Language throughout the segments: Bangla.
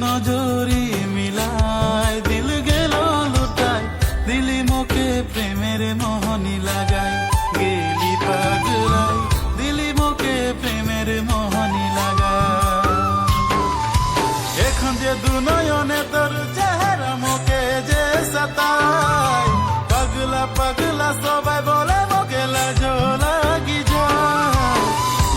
নজরি মিলায় দিল গেল লুটাই দিলি মোকে প্রেমের মোহনী লাগাই গেলি পাগলাই দিলি মোকে প্রেমের মোহনী লাগাই এখন যে দুনয়নে তোর চেহারা মোকে যে সতায় পাগলা পাগলা সবাই বলে মোকে লাজো লাগি যায়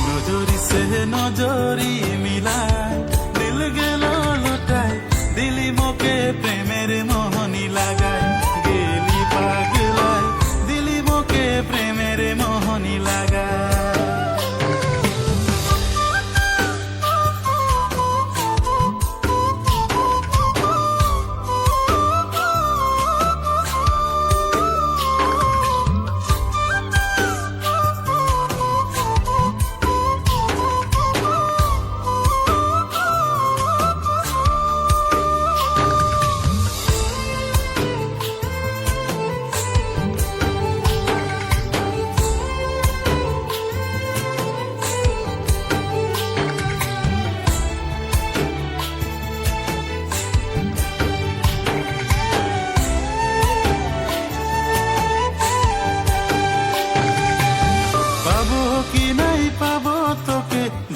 নজরি সে নজরি মিলায় দিল গেল লুটাই দিলি মোকে প্রেমের মোহনী লাগাই গেলি পাগলাই দিলি মোকে প্রেমের মোহনী লাগাই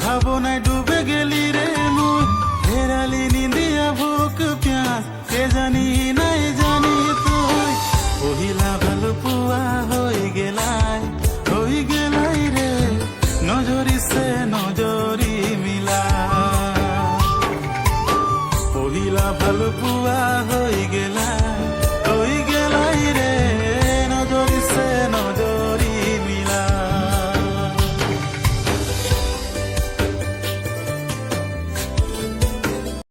ভাবনায় ডুবে গেলি রে মুই হেরালি নিন্দিয়া ভুক প্যাস কে জানি নাই জানি তুই পহিলা ভালো পুয়া হয়ে গেলাই রে নজরি সে নজরি মিলা পহিলা ভালো পুয়া